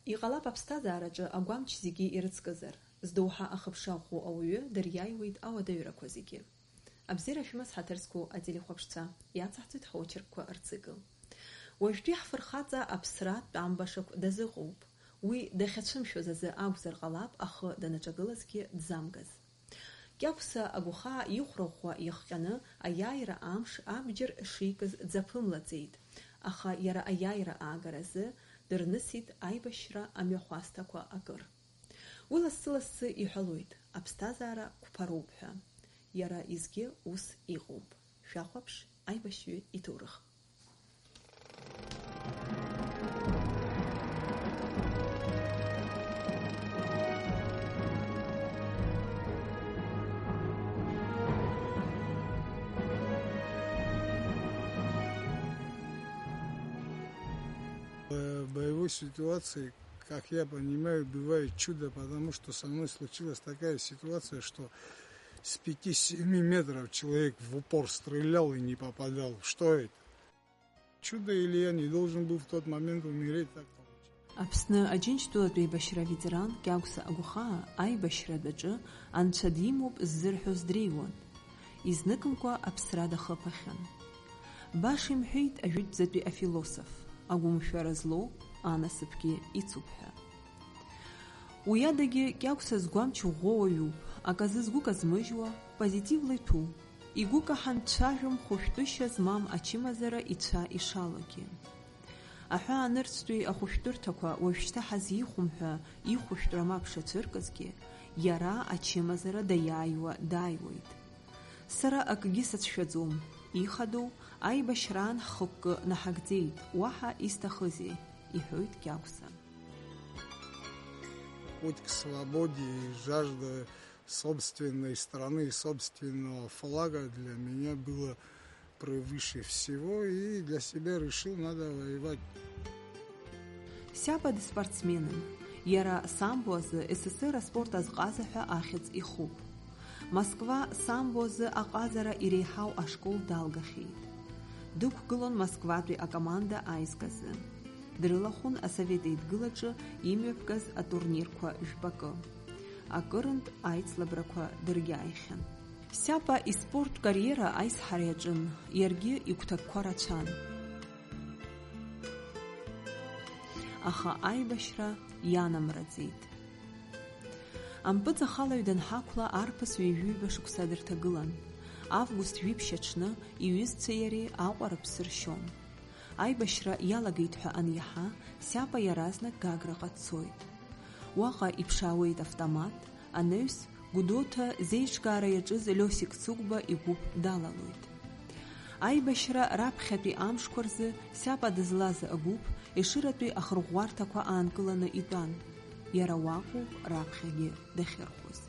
Иҟалап аԥсҭазаараҿы агәамч зегьы ирыцкызар, здоуҳа ахыԥша ӷәӷәоу ауаҩы дыриааиуеит ауадаҩрақәа зегьы. Абзиара шәмаз ҳаҭырзқәоу ателехәаԥшцәа, иацаҳҵоит ҳочеркқәа рцикл. Уажәтәи ҳфырхаҵа аԥсратә тәамбашақә дазыҟоуп. Уи дахьацәымшәоз азы акәзар ҟалап, ахы данаҿагылазгьы дзамгаз. Кьаӷәса агәхаа ихәра-ӷәӷәа иахҟьаны аиааира амш абџьар шикыз дзаԥымлаӡеит, аха иара аиааира аагаразы дырнысит аибашьра амҩахәасҭақәа акыр. Уи лассы-лассы иҳәалоит, аԥсҭазаара қәԥароуп ҳәа. Иара изгьы ус иҟоуп. Шәахәаԥш аибашьҩы иҭоурых. В боевой ситуации, как я понимаю, бывает чудо, потому что со мной случилась такая ситуация, что с 5-7 метров человек в упор стрелял и не попадал. Что это? Чудо или я не должен был в тот момент умереть, так получилось. Аԥсны аџьынџьтәылатә еибашьра ветеран Кьаӷәса агәхаа аибашьрадаҿы анцәа димоуп ззырҳәоз дреиуан. Изныкымкәа аԥсра дахыԥахьан. Баша имҳәеит ажәытәӡатәи афилософ, агәымшәара злоу анасыԥгьы ицуп ҳәа. Уи адагьы Кьаӷәса згәамч ӷәӷәоуаҩуп, аказы згәы казмыжьуа, позитивла иҭәу, игәы каҳан дцәажәом хәышәтәышьа змам ачымазара ицәа ишалогьы. Аҳәаанырцәтәи ахәышәтәырҭақәа уажәшьҭа ҳазихәом ҳәа ихәышәтәра мап шацәыркызгьы, иара ачымазара даиааиуа дааиуеит. Сара акгьы сацәшәаӡом, ихадоу аибашьраан ҳхықәкы наҳагӡеит, уаҳа исҭахызеи, иҳәоит Кьаӷәса. Путь к свободе и жажда собственной страны, собственного флага для меня было превыше всего, и для себя решил, надо воевать. Сиапа спортсменым. Иара самбо азы СССР аспорт азҟаза ҳәа ахьӡ ихуп. Москва самбо азы аҟазара иреиҳау ашкол далгахьеит. Дықәгылон Москватәи акоманда аизгазы. Дрылахәын асовет еидгылаҿы имҩаԥгаз атурнирқәа жәпакы. Акырынтә аицлабрақәа дыриааихьан. Сиапа испорттә кариера аизҳара иаҿын, иаргьы игәҭакқәа рацәан. Аха аибашьра ианамраӡеит. Ампыҵ ахалаҩ данҳақәла арԥыс ҩажәиба шықәса дырҭагылан. Август ҩиԥшь аҽны иҩызцәеи иареи Аҟәа рыԥсы ршьон. Аибашьра иалагеит ҳәа аниаҳа, Сиапа иаразнак Гаграҟа дцоит. Уаҟа иԥшаауеит автомат, анаҩс Гәдоуҭа зеиҿкаара иаҿыз Лиосик Цыгәба игәыԥ далалоит. Аибашьра раԥхьатәи амшқәа рзы Сиапа дызлаз агәыԥ Ешыратәи ахырӷәӷәарҭақәа аанкыланы итәан. Иара уаҟоуп раԥхьагьы дахьырхәыз.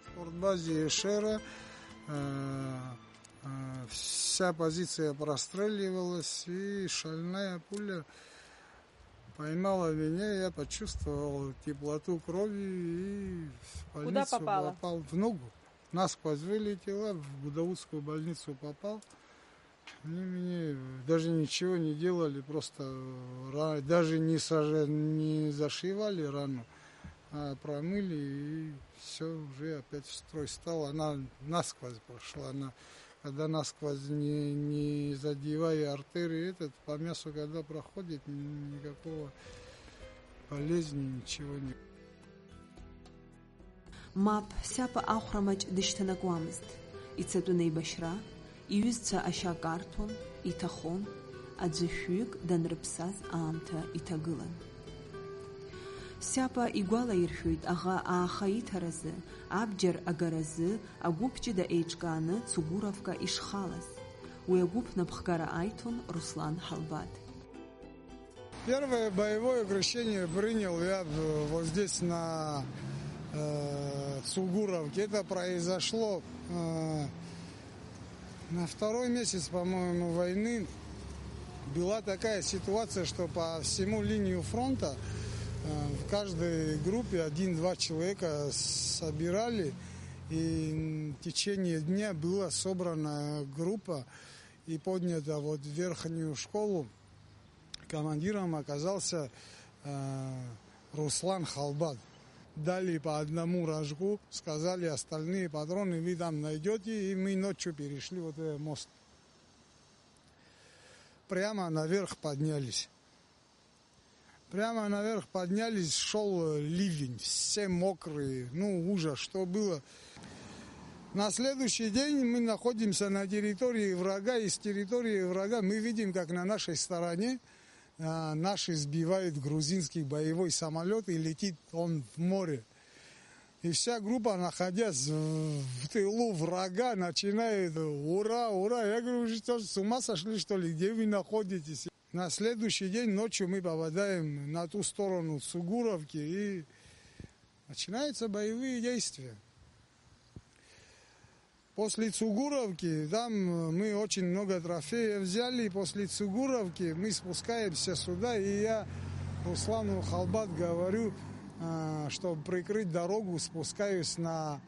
В спортбазе Ешера вся позиция простреливалась, и шальная пуля поймала меня, я почувствовал теплоту крови и в больницу попал в ногу. Насквозь вылетела, в Гудаутскую больницу попал. Они мне даже ничего не делали, просто даже не зашивали рану, а промыли, и все, уже опять в строй стал. Она насквозь прошла, когда насквозь не задевая артерии, по мясу когда проходит, никакого болезни, ничего нет. Мап Сиапа ахәрамаҷ дышьҭанакуамызт. Ицатәын еибашьра, иҩызцәа ашьа карҭәон, иҭахон, аӡәы шәҩык данрыԥсаз аамҭа иҭагылан. Сиапа игәалаиршәоит аӷа ааха иҭаразы, абџьар агаразы, агәыԥ ҷыда еиҿкааны Цугуровка ишхалаз. Уи агәыԥ напхгара аиҭон Руслан Халбат. Первое боевое крещение принял я вот здесь на Цугуровке. Это произошло на второй месяц, по-моему, войны. Была такая ситуация, что по всему линию фронта в каждой группе 1-2 человека собирали, и в течение дня была собрана группа и поднята вот в верхнюю школу Командиром оказался Руслан Халбат. Дали по одному рожку, сказали, остальные патроны вы там найдете, и мы ночью перешли вот этот мост. Прямо наверх поднялись. Прямо наверх поднялись, шел ливень, все мокрые, ужас, что было. На следующий день мы находимся на территории врага, и с территории врага мы видим, как на нашей стороне наши сбивают грузинский боевой самолет, и летит он в море. И вся группа, находясь в тылу врага, начинает «Ура, ура!» Я говорю, что с ума сошли, что ли? Где вы находитесь? На следующий день ночью мы попадаем на ту сторону Цугуровки, и начинаются боевые действия. После Цугуровки, там мы очень много трофеев взяли, и после Цугуровки мы спускаемся сюда, и я Руслану Халбат говорю, чтобы прикрыть дорогу, спускаюсь на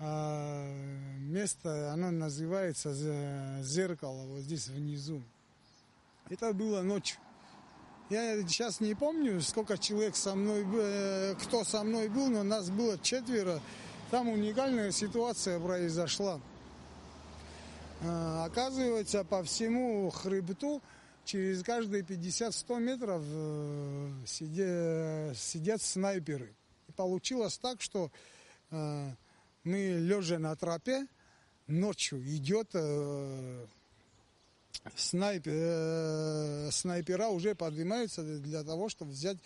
место, оно называется Зеркало, вот здесь внизу. Это было ночью. Я сейчас не помню, сколько человек со мной, кто со мной был, но нас было 4. Там уникальная ситуация произошла. Оказывается, по всему хребту через каждые 50-100 метров сидят снайперы. И получилось так, что мы, лежа на тропе, ночью идет снайпера уже поднимаются для того, чтобы взять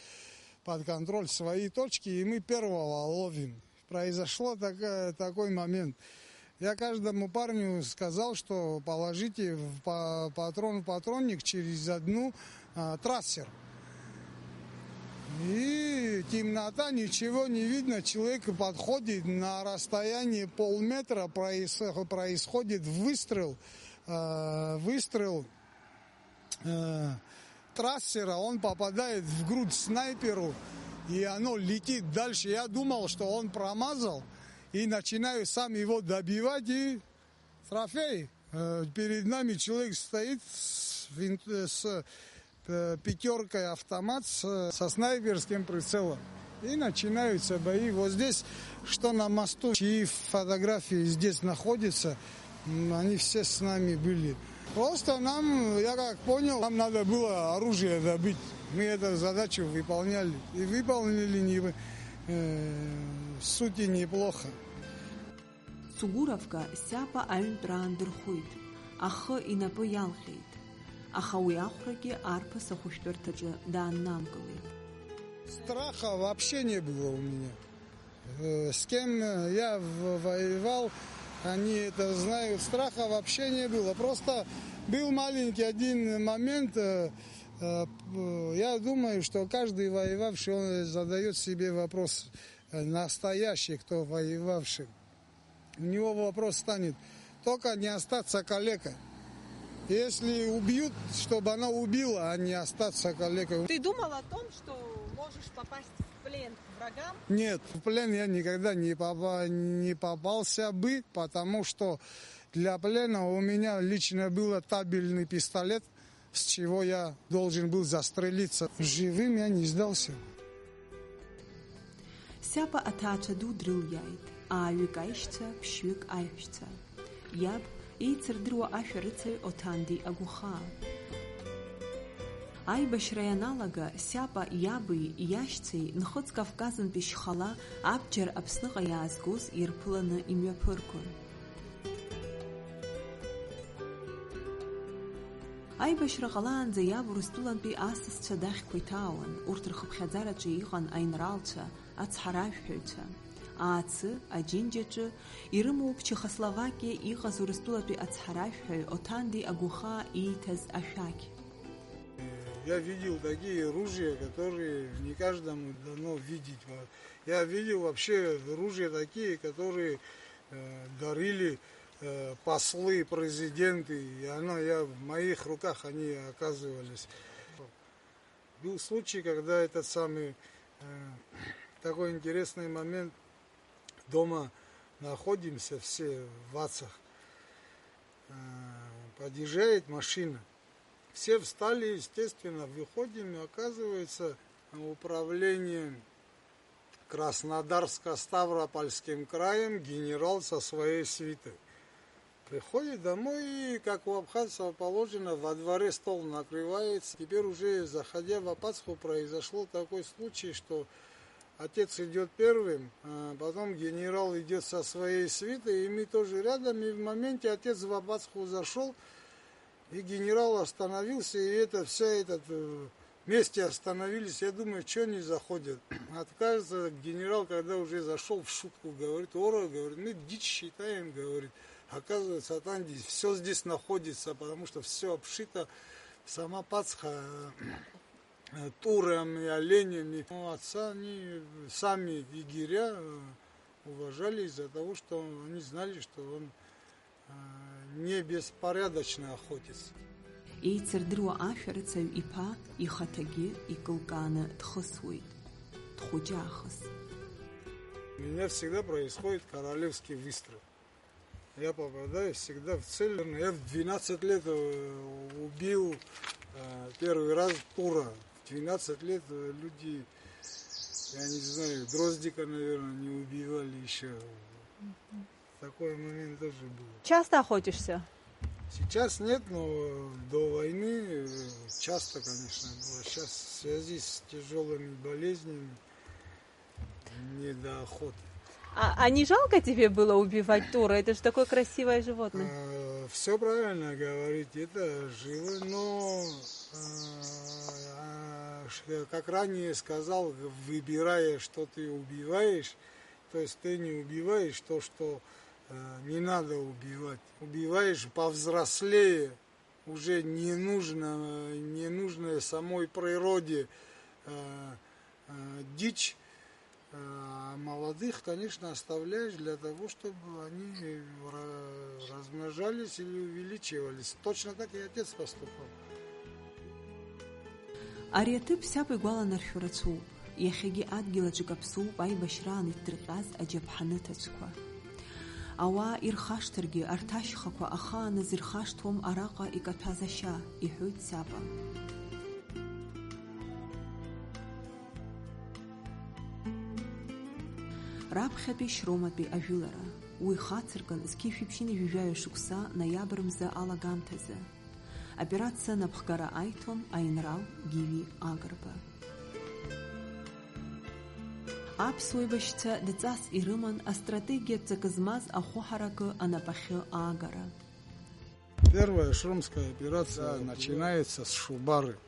под контроль свои точки, и мы первого ловим. Произошел такой момент. Я каждому парню сказал, что положите в патронник через одну трассер. И темнота, ничего не видно. Человек подходит на расстоянии полметра, происходит выстрел трассера, он попадает в грудь снайперу, и оно летит дальше. Я думал, что он промазал, и начинаю сам его добивать, и трофей. Перед нами человек стоит с пятеркой автомат со снайперским прицелом. И начинаются бои. Вот здесь, что на мосту, чьи фотографии здесь находятся, они все с нами были. Просто нам, я как понял, нам надо было оружие добыть. Мы эту задачу выполняли. И выполнили сути неплохо. Цугуровка сяпа аҩнтәраан дырхәит, ахы инапы иалҟьеит, аха уи ахәрагьы арԥыс ахәышәтәырҭаҿы дааннамкылеит. Страха вообще не было у меня. С кем я воевал, они это знают. Страха вообще не было. Просто был маленький один момент. Я думаю, что каждый воевавший, он задает себе вопрос, настоящий, кто воевавший. У него вопрос станет: только не остаться калекой. Если убьют, чтобы она убила, а не остаться калекой. Ты думал о том, что можешь попасть в плен к врагам? Нет, в плен я никогда не попался бы, потому что для плена у меня лично был табельный пистолет, с чего я должен был застрелиться. Живым я не сдался. Сяпа аҭаацәа ду дрылиааит, ааҩык аишьцәа, ԥшьҩык аиҳәшьцәа. Иаб еицырдыруа ашәарыцаҩ Оҭанди агәхаа. Аибашьра ианалага, Сиапа иаби иашьцеи Нхыҵ Кавказынтәи шьхала абџьар Аԥсныҟа иаазгоз ирԥыланы имҩаԥыргон. Аибашьра ҟалаанӡа иаб Урыстәылантәи асасцәа дахьқәа иҭаауан. Урҭ рхыԥхьаӡараҿы иҟан аинралцәа, ацҳаражәҳәаҩцәа. Аацы, аџьынџьаҿы ирымоуп Чехословакиа иҟаз Урыстәылатәи ацҳаражәҳәаҩ Оҭанди агәхаа ииҭаз ашәақь. Я видел такие ружья, которые не каждому дано видеть. Я видел вообще ружья такие, которые дарили послы, президенты. И в моих руках они оказывались. Был случай, когда такой интересный момент. Дома находимся все в Вацах. Подъезжает машина. Все встали, естественно, выходим, и оказывается, управление Краснодарско-Ставропольским краем генерал со своей свитой. Приходит домой, и, как у абхазцев положено, во дворе стол накрывается. Теперь уже, заходя в Апацху, произошел такой случай, что отец идет первым, а потом генерал идет со своей свитой, и мы тоже рядом, и в моменте отец в Апацху зашел, и генерал остановился, и вместе остановились. Я думаю, что они заходят. Откажется генерал, когда уже зашел, в шутку говорит: Ора, говорит, мы дичь считаем, говорит. Оказывается, там все здесь находится, потому что все обшито, сама Пасха турами, оленями. Отца они сами егеря уважали из-за того, что они знали, что он не беспорядочно охотится. Еицырдыруа ашәарыцаҩ иԥа ихаҭагьы икылкааны дхысуеит, дхәыҷаахыс. У меня всегда происходит королевский выстрел. Я попадаю всегда в цель. Я в 12 лет убил первый раз тура. В 12 лет люди, я не знаю, Дроздика, наверное, не убивали еще. Такой момент тоже был. Часто охотишься? Сейчас нет, но до войны часто, конечно, было. Сейчас в связи с тяжелыми болезнями не до охоты. А не жалко тебе было убивать тура? Это же такое красивое животное. Все правильно говорите, это живо, но, как ранее сказал, выбирая, что ты убиваешь, то есть ты не убиваешь то, что не надо убивать. Убиваешь повзрослее, уже ненужная самой природе дичь. А молодых, конечно, оставляешь для того, чтобы они размножались или увеличивались. Точно так и отец поступал. Ари аҭыԥ саб игәаланаршәо рацәоуп. Иахьагьы адгьыл аҿы каԥсоуп аибашьраан иҭдырҟьаз аџьаԥҳаныҭацәқәа. Ауаа ирхашҭыргьы арҭ ашьхақәа ахааназ ирхашҭуам араҟа икаҭәаз ашьа, иҳәоит саба. Раԥхьатәи Шьроматәи ажәылара. Уи хацыркын зқьышәиԥшьыни жәажәаҩа шықәса ноиабр мза алагамҭазы. Операциа напхгара аиҭон аинрал Гиви Агрба. Аԥсуа еибашьцәа дҵас ирыман астратегиа ҵакы змаз ахәыҳаракы анапахьы аагара. Первая шромская операция начинается с Шубары.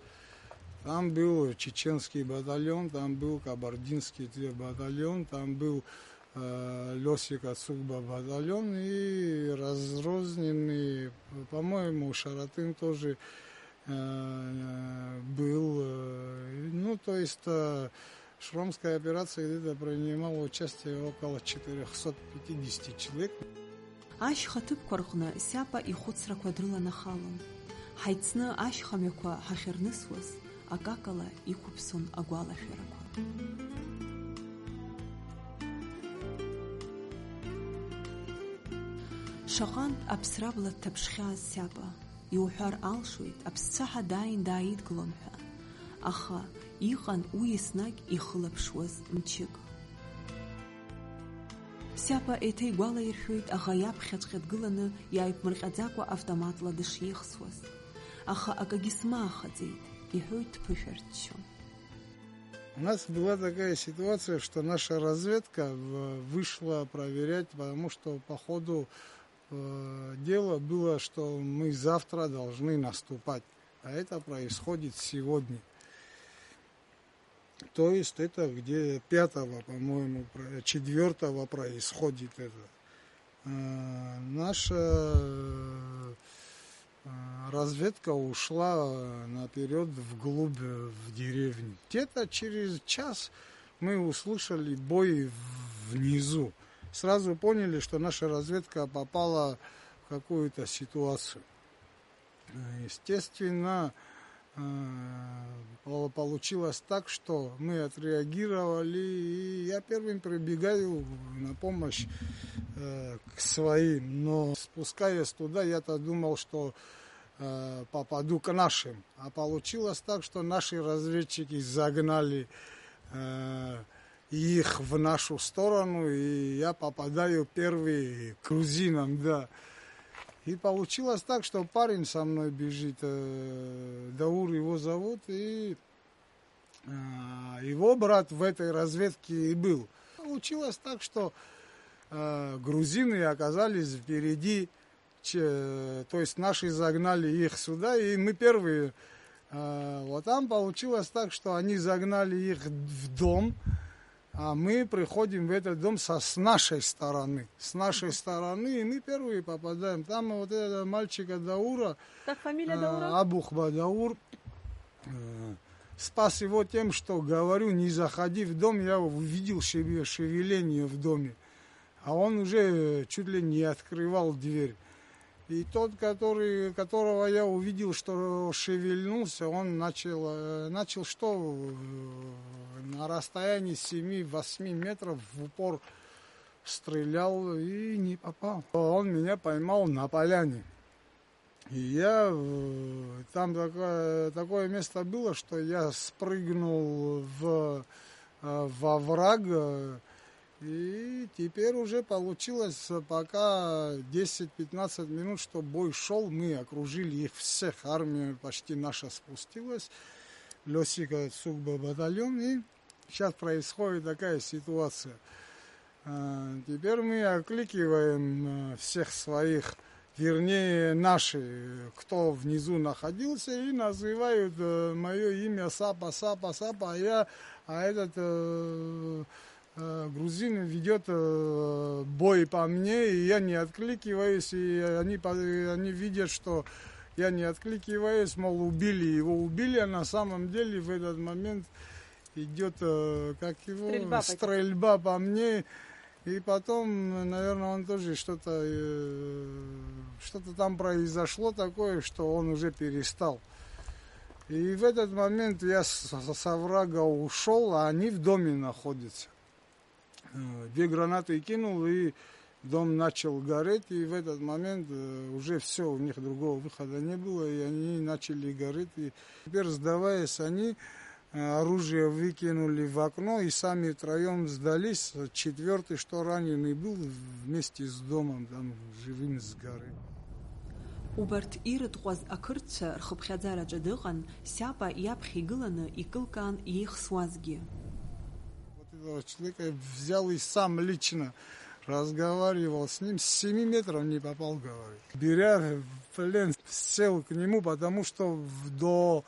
Там был чеченский батальон, там был кабардинский батальон, там был Лёсика Цугба батальон и разрозненный, по-моему, Шаратын тоже был. То есть шромская операция где-то принимала участие около 450 человек. Ашьха ҭыԥқәа рҟны сиапа ихәыцрақәа дрыланахалон. Ҳаицны ашьхамҩақәа ҳахьырнысуаз, акакала иқәыԥсон агәалашәарақәа. Шаҟантә аԥсра бла дҭаԥшхьааз сиапа, иуҳәар алшоит, аԥсцаҳа дааин дааидгылон ҳәа, аха иҟан уи еснагь ихылаԥшуаз мчык. Сиапа еиҭа игәалаиршәоит аӷа иаԥхьаҵәҟьа дгыланы иааиԥмырҟьаӡакәа автоматла дышиехсуаз. Аха акагьы смаахаӡеит, иҳәоит дԥышәарччо. У нас была такая ситуация, что наша разведка вышла проверять, потому что по ходу дела было, что мы завтра должны наступать, а это происходит сегодня. То есть это где 5-го, по-моему, 4-го происходит это. Наша разведка ушла наперед вглубь в деревню. Где-то через час мы услышали бой внизу. Сразу поняли, что наша разведка попала в какую-то ситуацию. Естественно, получилось так, что мы отреагировали, и я первым прибегаю на помощь к своим. Но спускаясь туда, я-то думал, что попаду к нашим. А получилось так, что наши разведчики загнали их в нашу сторону, и я попадаю первый к грузинам, да. И получилось так, что парень со мной бежит, Даур его зовут, и его брат в этой разведке и был. Получилось так, что грузины оказались впереди, то есть наши загнали их сюда, и мы первые. Вот там получилось так, что они загнали их в дом, а мы приходим в этот дом с нашей стороны. С нашей стороны, и мы первые попадаем. Там вот этого мальчика Даура, Как фамилия Даура? Абухба Даур, спас его тем, что, говорю, не заходи в дом, я увидел шевеление в доме. А он уже чуть ли не открывал дверь. И тот, которого я увидел, что шевельнулся, он начал что на расстоянии 7-8 метров в упор стрелял и не попал. Он меня поймал на поляне. И я там такое место было, что я спрыгнул во овраг. И теперь уже получилось, пока 10-15 минут, что бой шел, мы окружили их всех, армия почти наша спустилась, Лёсика Цукба батальон, и сейчас происходит такая ситуация. Теперь мы окликиваем всех своих, вернее наши, кто внизу находился, и называют мое имя Сапа, а этот... грузин ведет бой по мне, и я не откликиваюсь, и они видят, что я не откликиваюсь, мол, убили, а на самом деле в этот момент идет стрельба по мне, и потом, наверное, он тоже что-то там произошло такое, что он уже перестал. И в этот момент я с оврага ушел, а они в доме находятся. 2 гранаты кинул, и дом начал гореть, и в этот момент уже все, у них другого выхода не было, и они начали гореть. И теперь, сдаваясь, они оружие выкинули в окно, и сами втроем сдались. 4-й, что раненый был, вместе с домом там живым сгорел. Убарҭ ирытҟәаз ақырҭцәа рхыԥхьаӡараҿы дыҟан Сиапа иаԥхьа игыланы икылкаан иеихсуазгьы. Этого человека взял и сам лично разговаривал с ним, с 7 метров не попал, говорит. Беря в плен, сел к нему, потому что до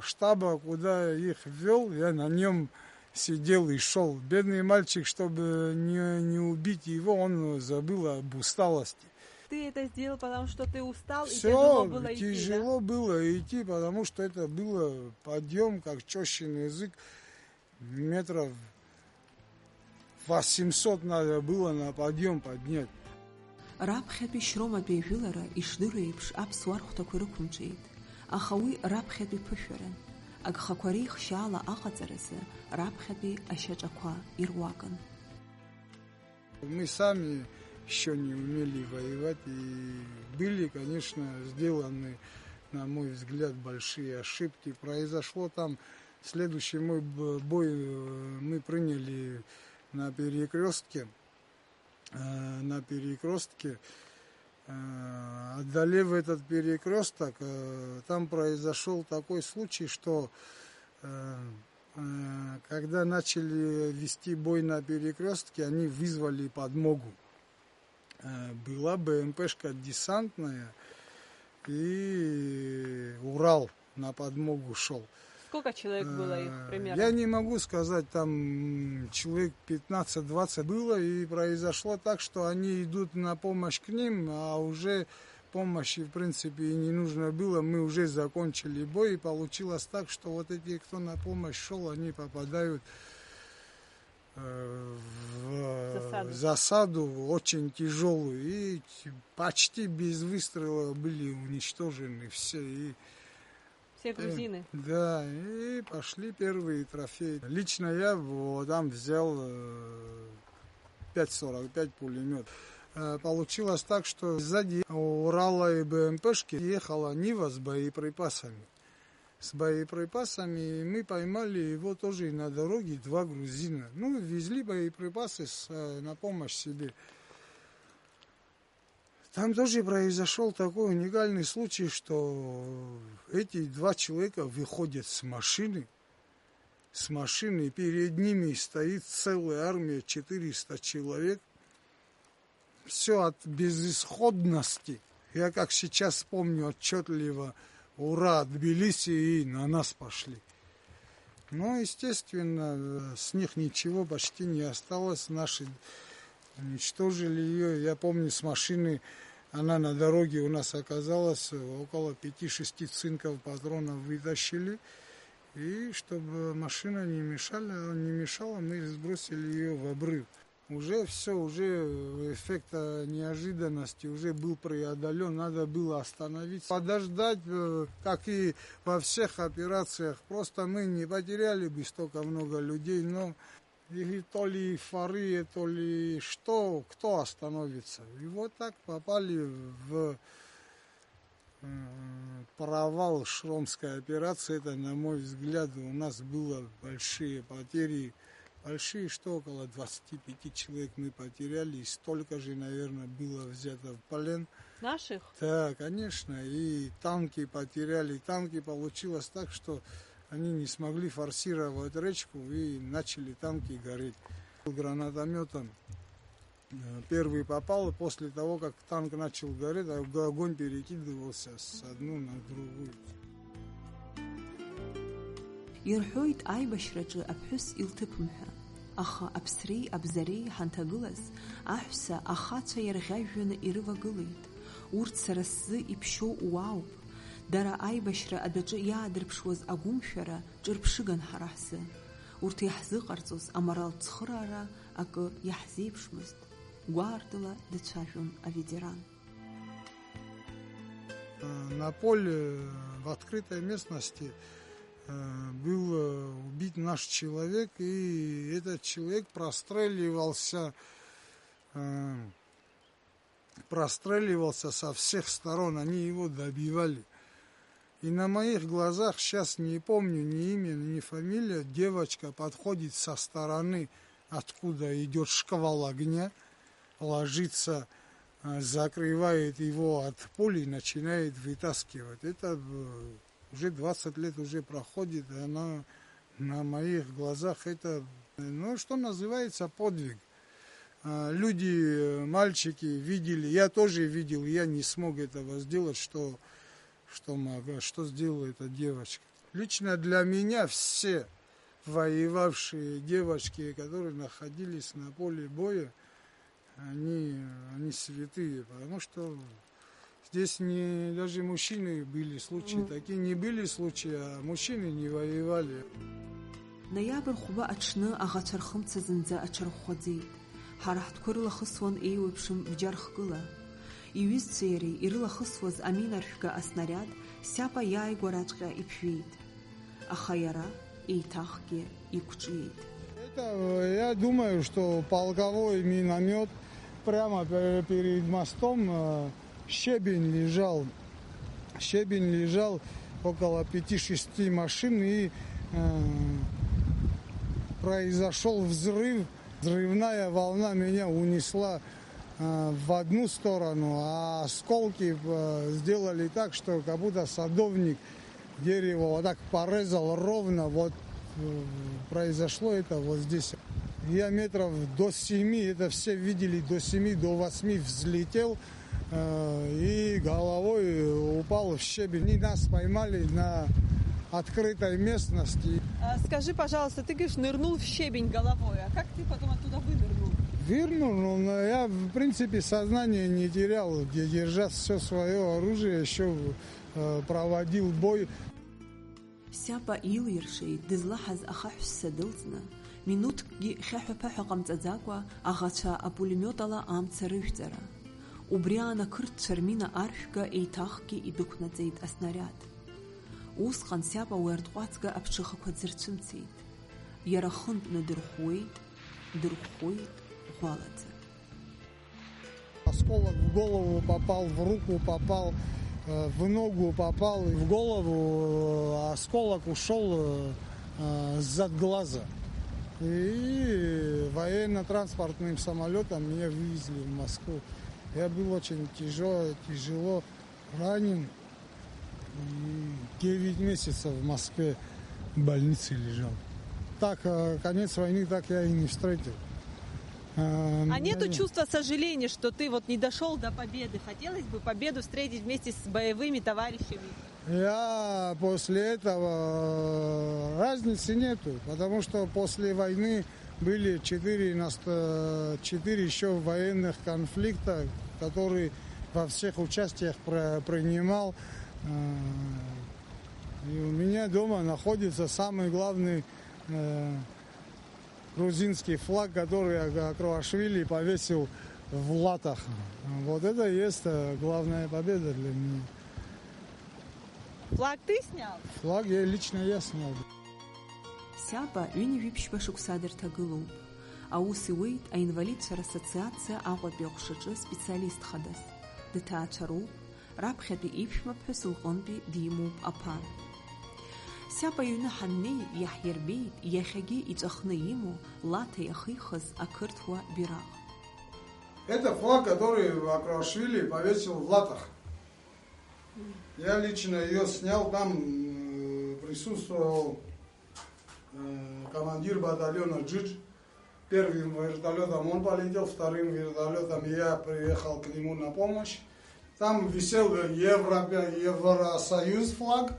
штаба, куда их вел, я на нем сидел и шел. Бедный мальчик, чтобы не убить его, он забыл об усталости. Ты это сделал, потому что ты устал, и тяжело было идти, тяжело было идти, потому что это было подъем, как чёщин язык, метров 800 надо было на подъем поднять. Раԥхьатәи Шьроматәи ажәылара ишдыру еиԥш аԥсуаа рхәҭақәа рықәымҿиеит, аха уи раԥхьатәи ԥышәаран, агхақәа реихшьаала аҟаҵаразы раԥхьатәи ашьаҿақәа ируакын. Мы сами еще не умели воевать, и были, конечно, сделаны, на мой взгляд, большие ошибки. Произошло там следующий мой бой, мы приняли на перекрестке, одолев этот перекресток, там произошел такой случай, что когда начали вести бой на перекрестке, они вызвали подмогу. Была БМПшка десантная, и Урал на подмогу шел. Сколько человек было их примерно? Я не могу сказать, там человек 15-20 было, и произошло так, что они идут на помощь к ним, а уже помощи, в принципе, и не нужно было. Мы уже закончили бой, и получилось так, что вот эти, кто на помощь шел, они попадают в засаду очень тяжелую, и почти без выстрела были уничтожены все. Все грузины? Да, и пошли первые трофеи. Лично я там взял 5,45 пулемет. получилось так, что сзади Урала и БМПшки ехала Нива с боеприпасами. И мы поймали его тоже на дороге, 2 грузина. Везли боеприпасы на помощь себе. Там тоже произошел такой уникальный случай, что эти 2 человека выходят с машины, перед ними стоит целая армия, 400 человек. Все от безысходности. Я как сейчас помню отчетливо, ура, от Тбилиси, и на нас пошли. Но, естественно, с них ничего почти не осталось. Наши уничтожили ее. Я помню, с машины она на дороге у нас оказалась, около 5-6 цинков патронов вытащили. И чтобы машина не мешала, мы сбросили ее в обрыв. Уже все, эффект неожиданности уже был преодолен, надо было остановиться, подождать, как и во всех операциях. Просто мы не потеряли бы столько много людей, но или то ли эйфория, то ли что, кто остановится. И вот так попали в провал Шромской операции. Это, на мой взгляд, у нас было большие потери. Большие, что около 25 человек мы потеряли, и столько же, наверное, было взято в плен. Наших? Да, конечно, и танки потеряли. Танки получилось так, что они не смогли форсировать речку, и начали танки гореть. Гранатометом первый попал, после того, как танк начал гореть, огонь перекидывался с одну на другую. Ирҳәоит аибашьраҿы аԥҳәыс илҭыԥымҳәа, аха аԥсреи абзареи ҳанҭагылаз, аҳәса ахацәа иарӷьажәҩаны ирывагылеит. Урҭ сара сзы иԥшьоу уаауп. Дара аибашьра адәаҿы иаадырԥшуаз агәымшәара ҿырԥшыган ҳара ҳзы. Урҭ иаҳзыҟарҵоз аморалтә цхыраара акы иаҳзеиԥшмызт. Гәаартыла дацәажәон аветеран. На поле в открытой местности был убит наш человек, и этот человек простреливался со всех сторон, они его добивали. И на моих глазах, сейчас не помню ни имя, ни фамилия, девочка подходит со стороны, откуда идет шквал огня, ложится, закрывает его от пули и начинает вытаскивать. Это уже 20 лет уже проходит, и она на моих глазах, это, что называется, подвиг. Люди, мальчики видели, я тоже видел, я не смог этого сделать, что сделала эта девочка. Лично для меня все воевавшие девочки, которые находились на поле боя, они святые, потому что здесь даже мужчины были случаи, такие не были случаи, а мужчины не воевали. Ноябрь хәба аҽны аӷацәа рхымца зынӡа аҽарӷәӷәаӡеит. Ҳара ҳтәқәа ирылахысуан еиуеиԥшым бџьархгыла. Иҩызцәа иареи ирылахысуаз аминаршәга аснариад сиапа иааигәараҵәҟьа иԥжәеит. Аха иара еиҭахгьы иқәҿиеит. Я думаю, что полковой миномет прямо перед мостом, щебень лежал около 5-6 машин, и произошел взрыв. Взрывная волна меня унесла в одну сторону, а осколки сделали так, что как будто садовник дерево вот так порезал ровно. Вот произошло это вот здесь. Я метров до 7, это все видели, до 7, до 8 взлетел и головой упал в щебень. И нас поймали на открытой местности. Скажи, пожалуйста, ты говоришь, нырнул в щебень головой, а как ты потом оттуда вынырнул? Вынырнул, но я, в принципе, сознание не терял, держа все свое оружие, еще проводил бой. Сиапа илиршеит, дызлаҳаз ахаҳәсса дылҵны, минуҭкгьы хьаҳәа-ԥаҳәа ҟамҵаӡакәа аӷацәа апулемиот ала амца рыжәҵара. Убри анақырҭцәа рмина аршәга еиҭахгьы идәықәнаҵеит аснариад. Усҟан сиапа уи артҟәацга аԥҽыхақәа дзырцәымцеит. Иара хынтәны дырхәуеит, ӷәӷәалаӡа. осколок в голову попал, в руку попал, в ногу попал, в голову осколок ушел сзад глаза. И военно-транспортным самолетом меня вывезли в Москву. Я был очень тяжело ранен. И 9 месяцев в Москве в больнице лежал. Так, конец войны так я и не встретил. А нету чувства сожаления, что ты вот не дошел до победы? Хотелось бы победу встретить вместе с боевыми товарищами? Я после этого разницы нету, потому что после войны были 4 еще военных конфликта, которые во всех участиях принимал. И у меня дома находится самый главный грузинский флаг, который Акруашвили повесил в Латах. Вот это и есть главная победа для меня. Флаг ты снял? Флаг лично я снял. Сяпа ҩынҩажәи шықәса дырҭагылоуп. Аус иуеит аинвалидцәа рассоциациа Аҟәатәи аҟәшаҿы специалист хадас. Дҭаацәароуп, раԥхьатәи иԥшәмаԥҳәыс лҟынтәи димоуп аԥа. Сиапа иҩны ҳаннеи иаҳирбеит иахьагьы иҵәахны имоу Лаҭа иахихыз ақырҭуа бираҟ. Это флаг, который Акруашвили повесил в Латах. Я лично ее снял, там присутствовал командир батальона Джидж. Первым вертолетом он полетел, вторым вертолетом я приехал к нему на помощь. Там висел Евросоюз флаг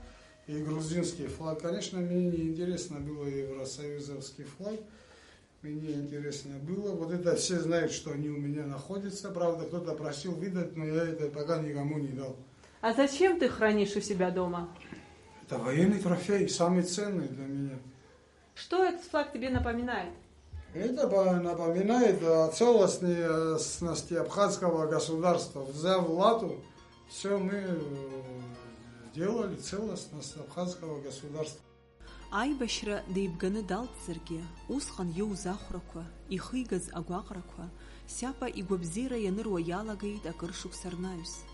и грузинский флаг. Конечно, мне не интересно было евросоюзовский флаг. Мне интересно было. Вот это все знают, что они у меня находятся. Правда, кто-то просил выдать, но я это пока никому не дал. А зачем ты хранишь у себя дома? Это военный трофей, самый ценный для меня. Что этот флаг тебе напоминает? Это напоминает о целостности абхазского государства. Взяв Лату, все мы сделали целостность абхазского государства. Аибашьра деибганы далҵзаргьы, усҟан иоуз ахәрақәа, ихигаз агәаҟрақәа, Сиапа игәабзиара ианыруа иалагеит акыр шықәса рнаҩс.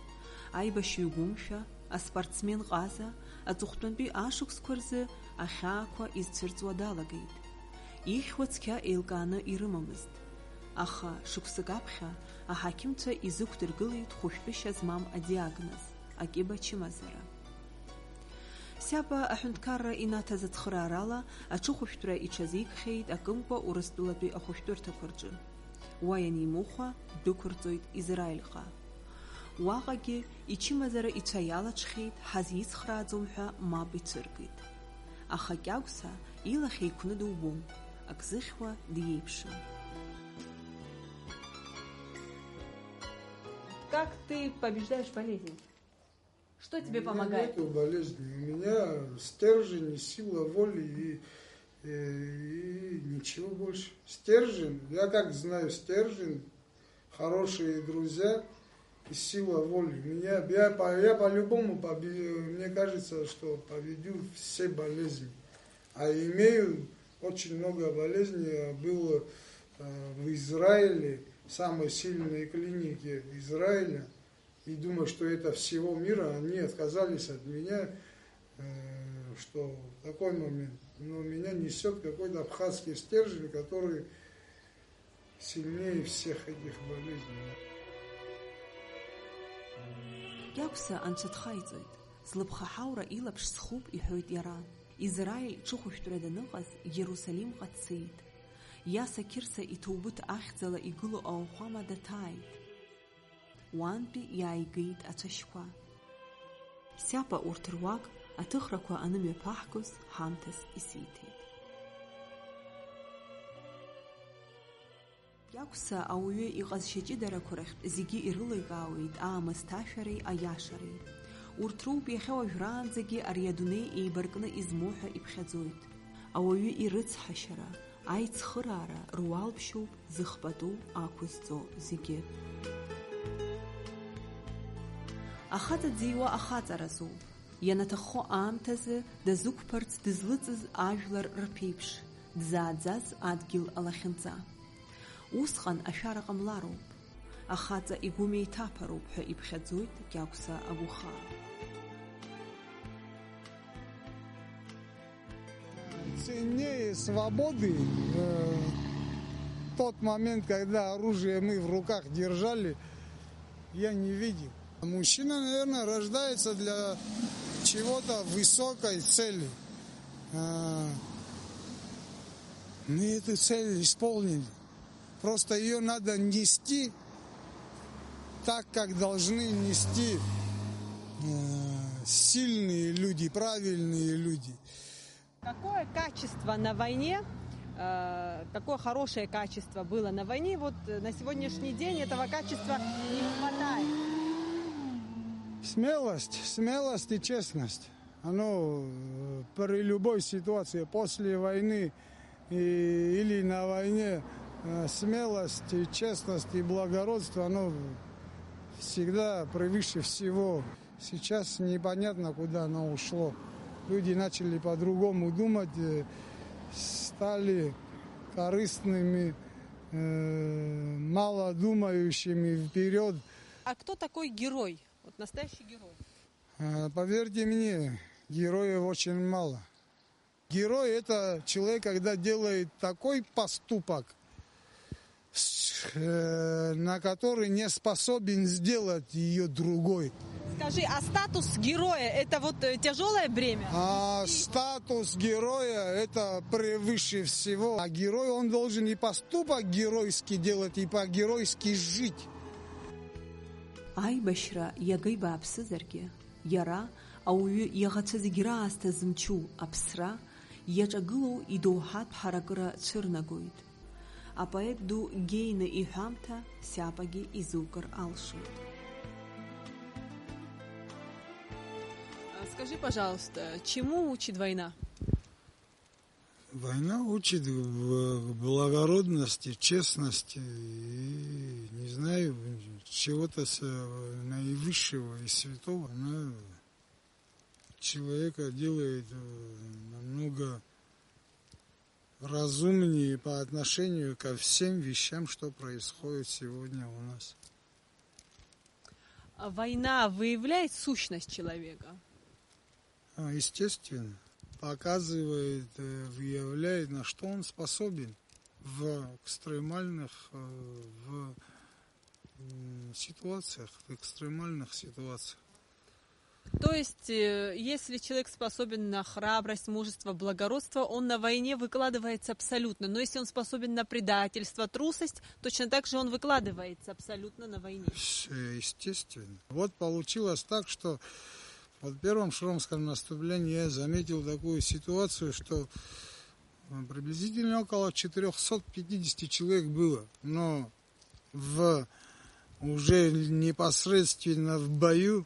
Аибашьҩы игәымшәа, аспортсмен ҟаза, аҵыхәтәантәи ашықәсқәа рзы ахьаақәа изцәырҵуа далагеит. Ихьуа цқьа еилкааны ирымамызт. Аха шықәсык аԥхьа аҳақьымцәа изықәдыргылеит хәышәтәышьа змам адиагноз, акьыба чымазара. Сиапа аҳәынҭқарра инаҭаз ацхыраарала аҽыхәышәтәра иҽазикхьеит акымкәа Урыстәылатәи ахәышәтәырҭақәа рҿы. Уа ианимыхәа дәықәырҵоит Израильҟа. Уаҟагьы ичымазара ицәа иалаҽхьеит, ҳазицхрааӡом ҳәа мап ицәыргеит. Аха Кьагәса илахь еиқәны дубом, ак зыхьуа диеиԥшым. Как ты побеждаешь болезнь? Что тебе помогает? У меня нету болезни. У меня стержень, сила воли и ничего больше. Стержень, я как знаю, стержень, хорошие друзья и сила воли. Я по-любому, мне кажется, что победю все болезни. А имею очень много болезней. Был в Израиле, в самой сильной клинике Израиля. И думаю, что это всего мира, они отказались от меня, что в такой момент. Но меня несет какой-то абхазский стержень, который сильнее всех этих болезней. Кьагәса анцәа дхаиҵоит. Злыԥхаҳаура илаԥш зхуп иҳәоит иара. Израиль ҽыхәышәтәра даныҟаз Иерусалимҟа дцеит. Иаса Қьырса иҭоубыҭ ахьӡала игылоу ауахәама даҭааит. Уантәи иааигеит ацәашьқәа. Сиапа урҭ руак аҭыхрақәа анымҩаԥаҳгоз ҳамҭас исиҭеит. Кьагәса ауаҩы иҟазшьа ҷыдарақәа рахьтә зегьы ирыликаауеит аамысҭашәареи аиашареи. Урҭ роуп иахьа уажәраанӡагьы ари адунеи еибаркны измоу ҳәа иԥхьаӡоит. Ауаҩы ирыцҳашьара, аицхыраара руалԥшьоуп зыхпатәу ақәызҵо зегьы. Ахаҵа дзиуа ахаҵаразоуп. Ианаҭаххо аамҭазы дазықәԥарц дызлыҵыз ажәлар рԥеиԥш, дзааӡаз адгьыл алахьынҵа. Усҟан ашәара ҟамлароуп. Ахаҵа игәы меиҭаԥароуп ҳәа иԥхьаӡоит Кьагәса агәхаа. Ценнее свободы тот момент, когда оружие мы в руках держали, я не видел. Мужчина, наверное, рождается для чего-то высокой цели. Мы эту цель исполнили. Просто ее надо нести так, как должны нести сильные люди, правильные люди. Какое качество на войне, какое хорошее качество было на войне, вот на сегодняшний день этого качества не хватает? Смелость и честность. Оно при любой ситуации, после войны или на войне, смелость и честность и благородство, оно всегда превыше всего. Сейчас непонятно, куда оно ушло. Люди начали по-другому думать, стали корыстными, мало думающими вперед. А кто такой герой? Вот настоящий герой? Поверьте мне, героев очень мало. Герой – это человек, когда делает такой поступок, на который не способен сделать ее другой. Скажи, а статус героя – это вот тяжелое бремя? Статус героя – это превыше всего. А герой, он должен и поступок геройский делать, и по-геройски жить. Аибашьра иага ибааԥсызаргьы, иара ауаҩы иаӷацәа зегьы раасҭа зымчу аԥсра иаҿагылоу идоуҳатә ҳаракыра цәырнагоит. Апоет ду Гейне иҳәамҭа сиапагьы изукыр алшоит. Скажи, пожалуйста, чему учит война? Война учит благородности, честности и, не знаю, чего-то наивысшего и святого. Она человека делает намного разумнее по отношению ко всем вещам, что происходит сегодня у нас. А война выявляет сущность человека? Естественно. Показывает, выявляет, на что он способен в экстремальных ситуациях, То есть, если человек способен на храбрость, мужество, благородство, он на войне выкладывается абсолютно. Но если он способен на предательство, трусость, точно так же он выкладывается абсолютно на войне. Естественно. Вот получилось так, что в первом шромском наступлении я заметил такую ситуацию, что приблизительно около 450 человек было, но уже непосредственно в бою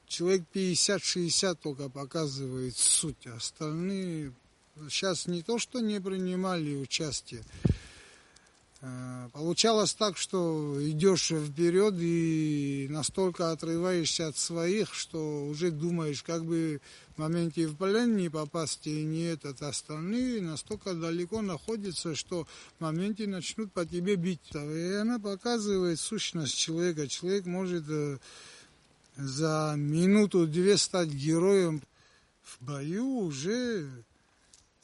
человек 50-60 только показывает суть. Остальные сейчас не то, что не принимали участие. Получалось так, что идешь вперед и настолько отрываешься от своих, что уже думаешь, как бы в моменте в плен не попасть и не этот. Остальные настолько далеко находятся, что в моменте начнут по тебе бить. И она показывает сущность человека. Человек может за минуту-две стать героем. В бою уже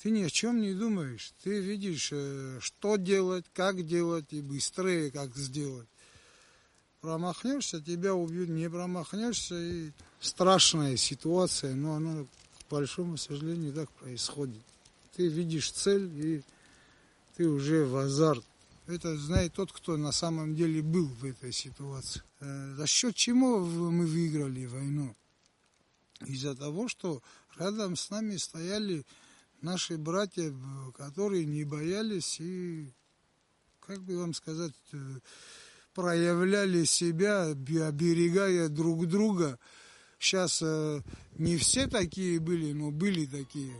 ты ни о чем не думаешь. Ты видишь, что делать, как делать и быстрее, как сделать. Промахнешься, тебя убьют, не промахнешься. И страшная ситуация, но она, к большому сожалению, так происходит. Ты видишь цель, и ты уже в азарт. Это знает тот, кто на самом деле был в этой ситуации. За счет чего мы выиграли войну? Из-за того, что рядом с нами стояли наши братья, которые не боялись и, как бы вам сказать, проявляли себя, оберегая друг друга. Сейчас не все такие были, но были такие.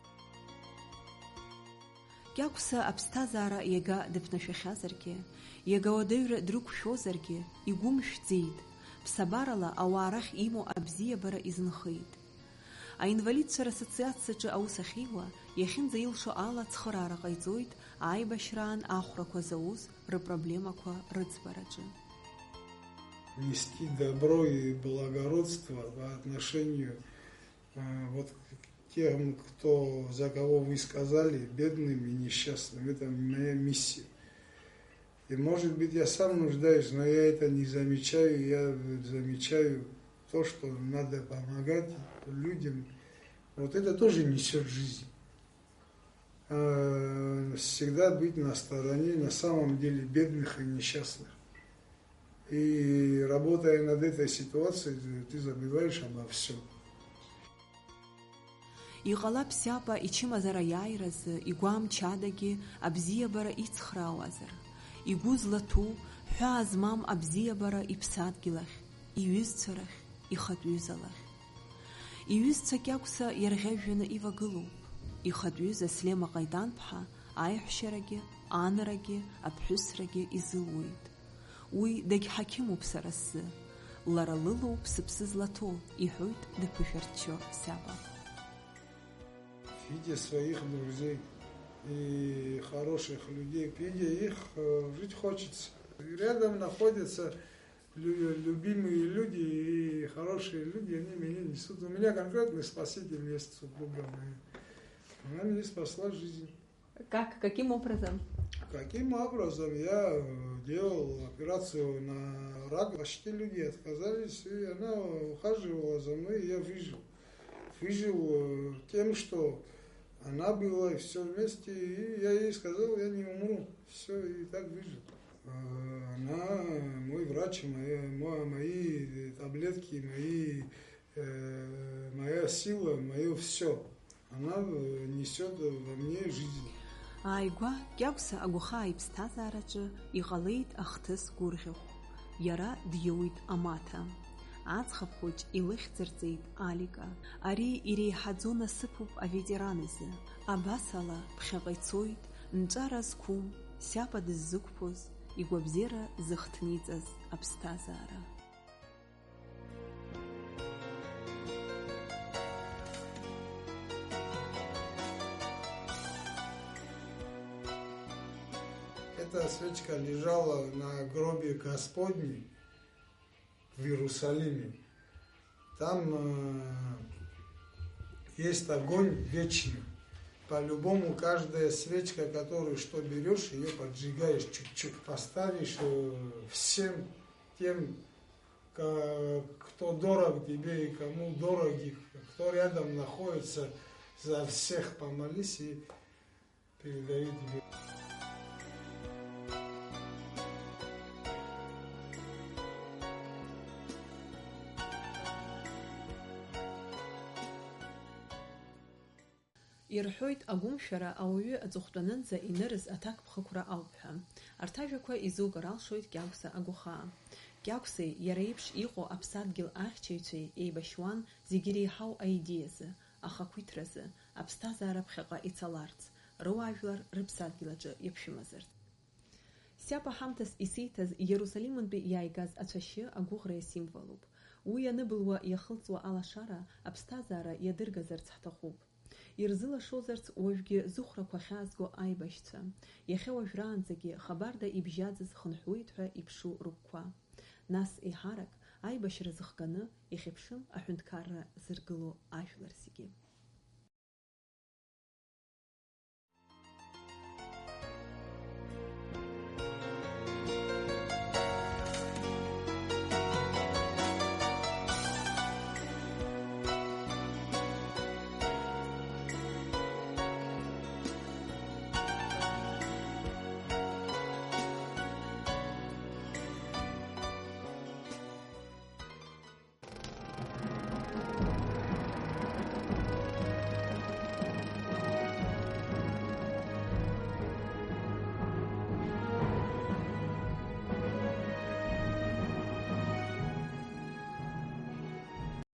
Кьагәса аԥсҭазаара иага дыԥнашәахьазаргьы, иага уадаҩра дрықәшәозаргьы, игәы мшәӡеит, ԥсабарала ауаа рахь имоу абзиабара изынхеит. Аинвалидцәа рассоциациаҿы аус ахьиуа, иахьынӡаилшо ала цхыраара ҟаиҵоит аибашьраан ахәрақәа зауз рыпроблемақәа рыӡбараҿы. нести добро и благородство по отношению вот к тем, за кого вы сказали, бедным и несчастным. Это моя миссия. И может быть я сам нуждаюсь, но я это не замечаю. Я замечаю то, что надо помогать людям. Вот это тоже несет жизнь. Всегда быть на стороне, на самом деле, бедных и несчастных. И работая над этой ситуацией, ты забываешь обо всем. Иҟалап сиапа ичымазара иааиразы, игәамчадагьы абзиабара ицхраауазар, игәы злаҭәу, ҳәаа змам абзиабара иԥсадгьыл ахь, иҩызцәа рахь, ихатә ҩыза-лахь. Иҩызцәа Кьагәса иарӷьажәҩаны ивагылоуп. Ихатә ҩыза Слема Ҟаидан-ԥҳа аиҳәшьарагьы, анарагьы, аԥҳәысрагьы изылуеит. Уи дагьҳақьымуп сара сзы. Лара лылоуп сыԥсы злаҭоу, иҳәоит дыԥышәарччо сиапа. Видя своих друзей и хороших людей, видя их, жить хочется. Рядом находятся любимые люди и хорошие люди, они меня несут. У меня конкретный спаситель есть, супруга моя. Она мне спасла жизнь. Как? Каким образом? Каким образом? Я делал операцию на рак. Почти люди отказались, и она ухаживала за мной, и я выжил. Выжил тем, что она была, и все вместе, и я ей сказал, я не умру. Все, и так выжил. Она, мой врач, мои таблетки, моя сила, мое все. Она несет во мне жизнь. Ааигәа Кьагәса агәахаа иԥсҭазаараҿы иҟалеит ахҭыс гәырӷьахә. Иара диоуит амаҭа. Аӡӷаб хәыҷ илыхьӡырҵеит Алика. Ари иреиҳаӡоу насыԥуп аветеран изы. Абасала ԥхьаҟа ицоит, нҵәара зқәым, сиапа дыззықәԥоз, игәабзиара зыхҭниҵаз аԥсҭазаара. Эта свечка лежала на гробе Господней в Иерусалиме. Там есть огонь вечный. По-любому каждая свечка, которую что берешь, ее поджигаешь чуть-чуть, поставишь всем тем, кто дорог тебе и кому дороги, кто рядом находится, за всех помолись и передай тебе. Ирҳәоит агәымшәара ауаҩы аҵыхәтәанынӡа инырыз аҭакԥхықәра ауп ҳәа. Арҭ ажәақәа изугар алшоит Кьагәса агәахаа. Кьагәсеи иара еиԥш иҟоу аԥсадгьыл ахьчаҩцәеи еибашьуан зегьы иреиҳау аидеиазы, ахақәиҭразы, аԥсҭазаара ԥхьаҟа ицаларц, рыуаажәлар рыԥсадгьыл аҿы иаԥшәымазарц. Сиапа ҳамҭас исиҭаз Иерусалимынтәи иааигаз ацәашьы агәыӷра иасимволуп. Уи аныбылуа иахылҵуа алашара аԥсҭазаара иадыргазарц ҳҭахуп. Ирзылашозарц уажәгьы зыхәрақәа хьаазго аибашьцәа, иахьа уажәраанӡагьы хабарда ибжьаӡыз хынҳәуеит ҳәа иԥшу рыгәқәа. Нас еиҳарак аибашьра зыхганы ихьыԥшым аҳәынҭқарра зыргыло ажәлар зегьы.